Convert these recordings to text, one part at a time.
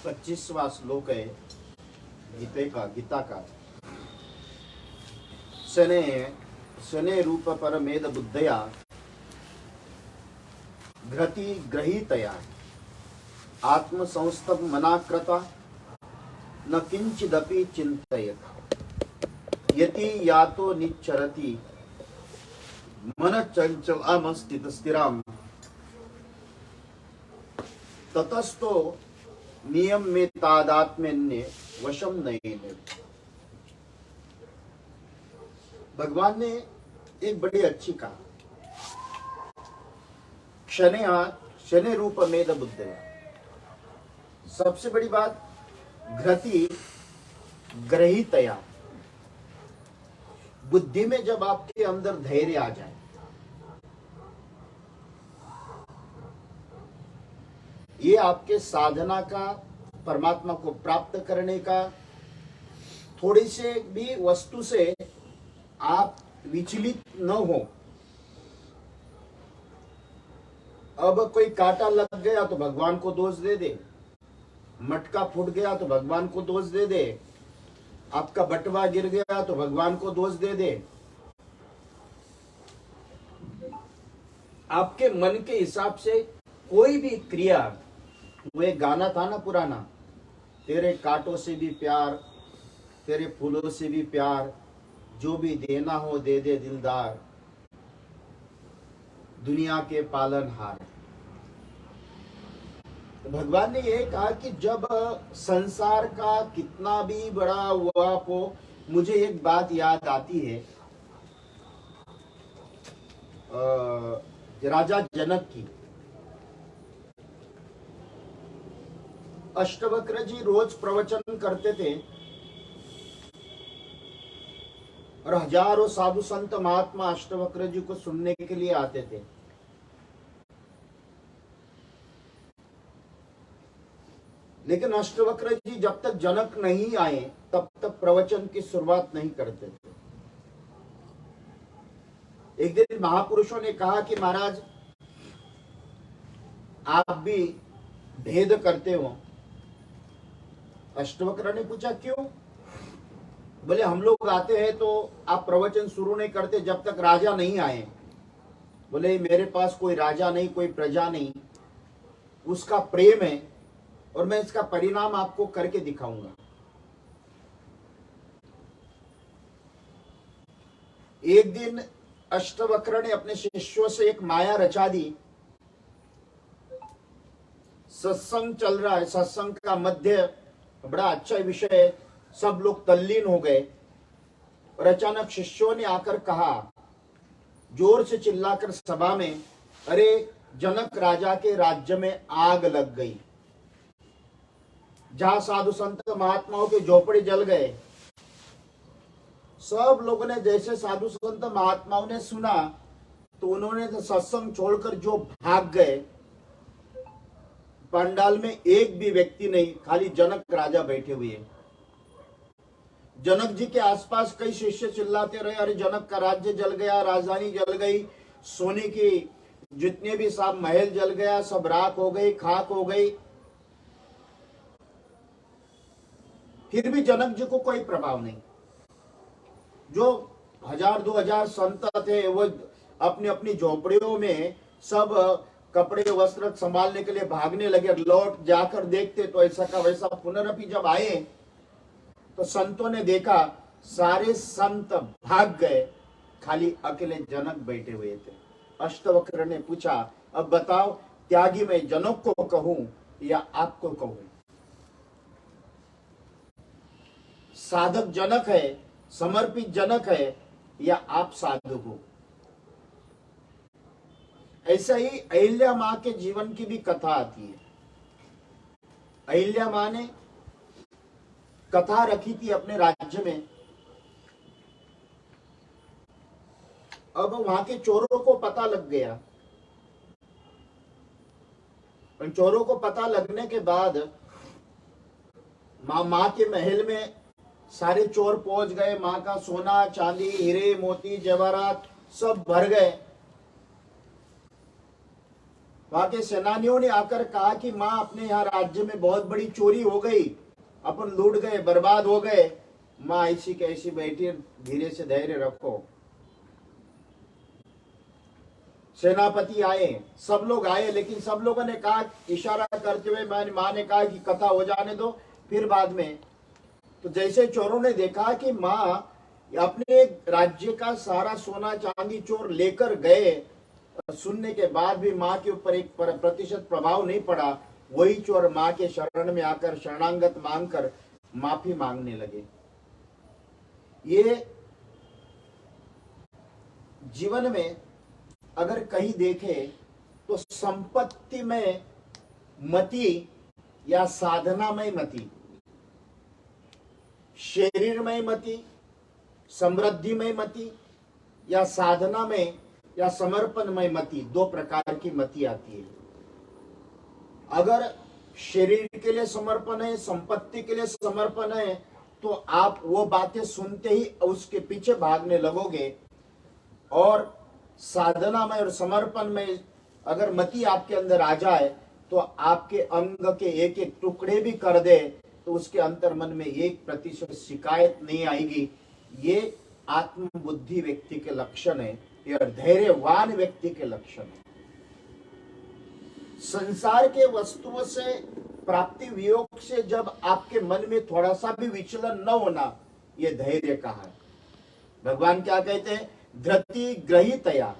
25वां श्लोक है गीता का। शने रूप परमेद बुद्धया घृति ग्रहीतया आत्मसंस्थम मनाकृता न किंचिदपि चिंतयेत् यति यातो निच्चरति मन चंचलाम स्थिराम ततस्तो नियम में तादात्म्य वशम नहीं। भगवान ने एक बड़ी अच्छी कहा, शने रूप मेद बुद्धया। सबसे बड़ी बात घृति ग्रहीतया, बुद्धि में जब आपके अंदर धैर्य आ जाए, ये आपके साधना का, परमात्मा को प्राप्त करने का, थोड़ी से भी वस्तु से आप विचलित न हो। अब कोई कांटा लग गया तो भगवान को दोष दे दे, मटका फूट गया तो भगवान को दोष दे दे, आपका बटवा गिर गया तो भगवान को दोष दे दे। आपके मन के हिसाब से कोई भी क्रिया, वो एक गाना था ना पुराना, तेरे कांटों से भी प्यार, तेरे फूलों से भी प्यार, जो भी देना हो दे दे दिलदार, दुनिया के पालनहार। तो भगवान ने यह कहा कि जब संसार का कितना भी बड़ा हुआ हो, मुझे एक बात याद आती है राजा जनक की। अष्टवक्र जी रोज प्रवचन करते थे और हजारों साधु संत महात्मा अष्टवक्र जी को सुनने के लिए आते थे। लेकिन अष्टवक्र जी जब तक जनक नहीं आए तब तक प्रवचन की शुरुआत नहीं करते थे। एक दिन महापुरुषों ने कहा कि महाराज आप भी भेद करते हो। अष्टवक्र ने पूछा क्यों? बोले हम लोग आते हैं तो आप प्रवचन शुरू नहीं करते जब तक राजा नहीं आए। बोले मेरे पास कोई राजा नहीं, कोई प्रजा नहीं, उसका प्रेम है और मैं इसका परिणाम आपको करके दिखाऊंगा। एक दिन अष्टवक्र ने अपने शिष्यों से एक माया रचा दी। सत्संग चल रहा है, सत्संग का मध्य बड़ा अच्छा विषय है, सब लोग तल्लीन हो गए और अचानक शिष्यों ने आकर कहा, जोर से चिल्लाकर सभा में, अरे जनक राजा के राज्य में आग लग गई। जहां साधु संत महात्माओं के झोपड़े जल गए। सब लोगों ने जैसे साधु संत महात्माओं ने सुना तो उन्होंने तो सत्संग छोड़कर जो भाग गए। पंडाल में एक भी व्यक्ति नहीं, खाली जनक राजा बैठे हुए। जनक जी के आसपास कई शिष्य चिल्लाते रहे, अरे जनक का राज्य जल गया, राजधानी जल गई, सोने की जितने भी सब महल जल गया, सब राख हो गई, खाक हो गई। फिर भी जनक जी को कोई प्रभाव नहीं। जो 1000-2000 संत थे वो अपनी अपनी झोपड़ियों में सब कपड़े वस्त्र संभालने के लिए भागने लगे। लौट जाकर देखते तो ऐसा का वैसा। पुनरपि जब आए तो संतों ने देखा सारे संत भाग गए, खाली अकेले जनक बैठे हुए थे। अष्टवक्र ने पूछा, अब बताओ त्यागी मैं जनक को कहूं या आपको कहूं? साधक जनक है, समर्पित जनक है या आप साधु हो? ऐसा ही अहिल्या मां के जीवन की भी कथा आती है। अहिल्या मां ने कथा रखी थी अपने राज्य में। अब वहां के चोरों को पता लग गया। चोरों को पता लगने के बाद मां के महल में सारे चोर पहुंच गए। मां का सोना चांदी हीरे मोती जवाहरात सब भर गए। वहां के सेनानियों ने आकर कहा कि माँ अपने यहाँ राज्य में बहुत बड़ी चोरी हो गई, अपन लूट गए, बर्बाद हो गए। माँ ऐसी कैसी बैठी, धीरे से धैर्य रखो। सेनापति आए, सब लोग आए, लेकिन सब लोगों ने कहा, इशारा करते हुए माँ ने कहा कि कथा हो जाने दो, फिर बाद में। तो जैसे चोरों ने देखा कि माँ अपने राज्य का सारा सोना चांदी चोर लेकर गए, सुनने के बाद भी माँ के ऊपर एक प्रतिशत प्रभाव नहीं पड़ा, वही चोर माँ के शरण में आकर शरणागत मांगकर माफी मांगने लगे। ये जीवन में अगर कहीं देखे तो संपत्ति में मति या साधना में मति, शरीर में मति, समृद्धि में मति या साधना में या समर्पण में मति, दो प्रकार की मति आती है। अगर शरीर के लिए समर्पण है, संपत्ति के लिए समर्पण है, तो आप वो बातें सुनते ही उसके पीछे भागने लगोगे। और साधना में और समर्पण में अगर मति आपके अंदर आ जाए तो आपके अंग के एक एक टुकड़े भी कर दे तो उसके अंतर मन में 1% शिकायत नहीं आएगी। ये आत्मबुद्धि व्यक्ति के लक्षण है, ये धैर्यवान व्यक्ति के लक्षण है। संसार के वस्तुओं से प्राप्ति वियोग से जब आपके मन में थोड़ा सा भी विचलन न होना, ये धैर्य कहा है। भगवान क्या कहते हैं? धृति ग्रहीतया।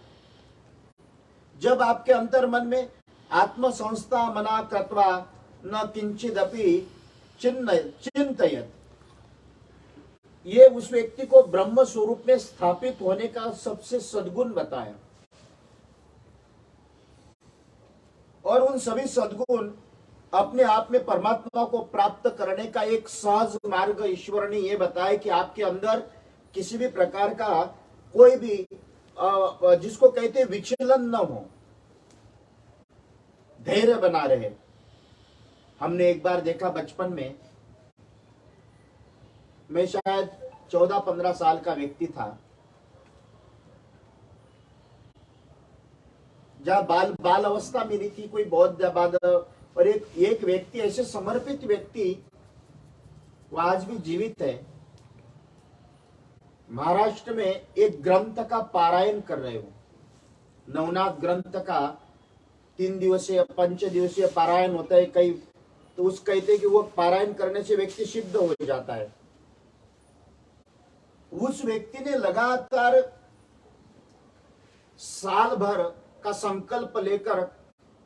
जब आपके अंतर मन में आत्म संस्था मना कृत्वा न किंचिदपि चिंतयत, ये उस व्यक्ति को ब्रह्म स्वरूप में स्थापित होने का सबसे सद्गुण बताया। और उन सभी सद्गुण अपने आप में परमात्मा को प्राप्त करने का एक सहज मार्ग ईश्वर ने यह बताया कि आपके अंदर किसी भी प्रकार का कोई भी जिसको कहते हैं विचलन न हो, धैर्य बना रहे। हमने एक बार देखा बचपन में, मैं शायद 14-15 साल का व्यक्ति था, जहां बाल अवस्था मेरी थी, कोई बहुत बाद, और एक व्यक्ति, ऐसे समर्पित व्यक्ति, वो आज भी जीवित है, महाराष्ट्र में एक ग्रंथ का पारायण कर रहे हो। नवनाथ ग्रंथ का 3 दिवसीय 5 दिवसीय पारायण होता है। कई तो उस कहते हैं कि वो पारायण करने से व्यक्ति सिद्ध हो जाता है। उस व्यक्ति ने लगातार साल भर का संकल्प लेकर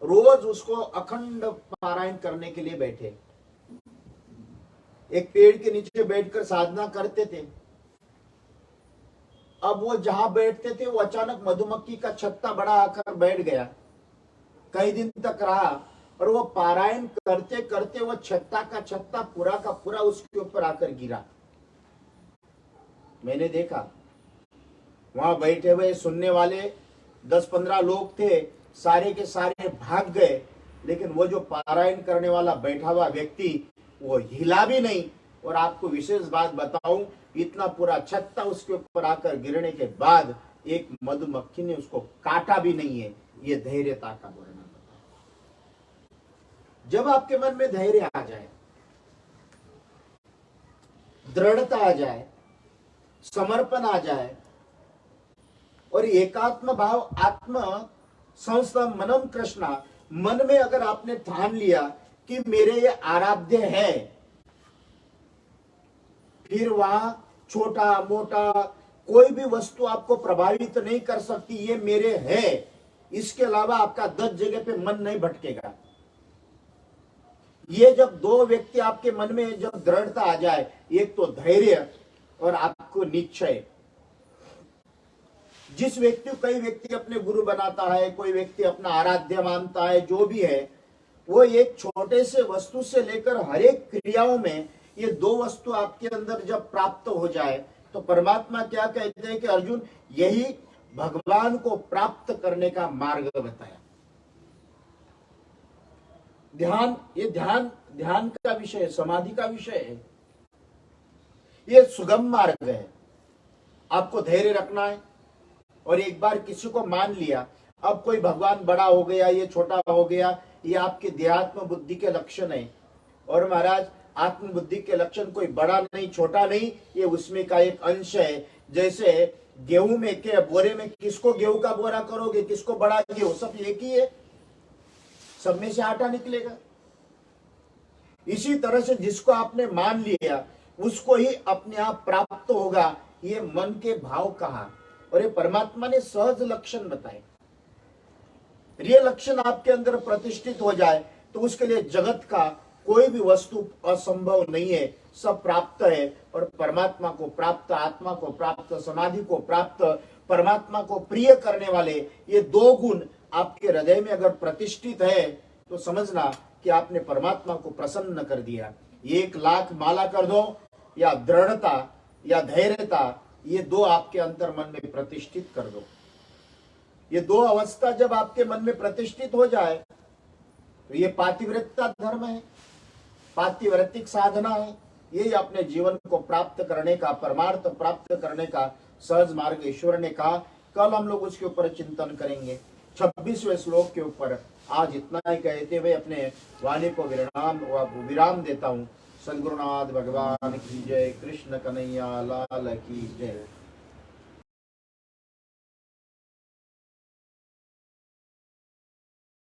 रोज उसको अखंड पारायण करने के लिए बैठे। एक पेड़ के नीचे बैठकर साधना करते थे। अब वो जहां बैठते थे वो अचानक मधुमक्खी का छत्ता बड़ा आकर बैठ गया। कई दिन तक रहा और वो पारायण करते करते वो छत्ता का छत्ता पूरा का पूरा उसके ऊपर आकर गिरा। मैंने देखा, वहां बैठे हुए सुनने वाले 10-15 लोग थे, सारे के सारे भाग गए, लेकिन वो जो पारायण करने वाला बैठा हुआ व्यक्ति वो हिला भी नहीं। और आपको विशेष बात बताऊं, इतना पूरा छत्ता उसके ऊपर आकर गिरने के बाद एक मधुमक्खी ने उसको काटा भी नहीं है। ये धैर्यता का वर्णन बताया। जब आपके मन में धैर्य आ जाए, दृढ़ता आ जाए, समर्पण आ जाए और एकात्म भाव, आत्म संस्था मनम कृष्णा, मन में अगर आपने ठान लिया कि मेरे ये आराध्य है, फिर वहां छोटा मोटा कोई भी वस्तु आपको प्रभावित नहीं कर सकती। ये मेरे है, इसके अलावा आपका 10 जगह पे मन नहीं भटकेगा। ये जब दो व्यक्ति आपके मन में जब दृढ़ता आ जाए, एक तो धैर्य और आपको निश्चय। जिस व्यक्ति, कई व्यक्ति अपने गुरु बनाता है, कोई व्यक्ति अपना आराध्य मानता है, जो भी है, वो एक छोटे से वस्तु से लेकर हर एक क्रियाओं में ये दो वस्तु आपके अंदर जब प्राप्त हो जाए तो परमात्मा क्या कहते हैं कि अर्जुन, यही भगवान को प्राप्त करने का मार्ग बताया। ध्यान, ये ध्यान का विषय है, समाधि का विषय है। ये सुगम मार्ग है। आपको धैर्य रखना है और एक बार किसी को मान लिया, अब कोई भगवान बड़ा हो गया, ये छोटा हो गया, ये आपके देहात्म बुद्धि के लक्षण है। और महाराज आत्म बुद्धि के लक्षण कोई बड़ा नहीं छोटा नहीं, ये उसमें का एक अंश है। जैसे गेहूं में के बोरे में किसको गेहूं का बोरा करोगे, किसको बड़ा गेहूं, सब एक ही है, सब में से आटा निकलेगा। इसी तरह से जिसको आपने मान लिया उसको ही अपने आप प्राप्त होगा, ये मन के भाव कहा। और ये परमात्मा ने सहज लक्षण बताए। ये लक्षण आपके अंदर प्रतिष्ठित हो जाए तो उसके लिए जगत का कोई भी वस्तु असंभव नहीं है, सब प्राप्त है। और परमात्मा को प्राप्त, आत्मा को प्राप्त, समाधि को प्राप्त, परमात्मा को प्रिय करने वाले ये दो गुण आपके हृदय में अगर प्रतिष्ठित है तो समझना कि आपने परमात्मा को प्रसन्न कर दिया। 1,00,000 माला कर दो या दृढ़ता या धैर्यता, ये दो आपके अंतर मन में प्रतिष्ठित कर दो। ये दो अवस्था जब आपके मन में प्रतिष्ठित हो जाए तो ये पातिव्रत्य धर्म है, पातिव्रतिक साधना है। यही अपने जीवन को प्राप्त करने का, परमार्थ प्राप्त करने का सहज मार्ग ईश्वर ने कहा। कल हम लोग उसके ऊपर चिंतन करेंगे 26वें श्लोक के ऊपर। आज इतना ही कहते हुए अपने वाणी को विराम देता हूँ। सद्गुरुनाथ भगवान की जय, कृष्ण कन्हैया लाल की जय।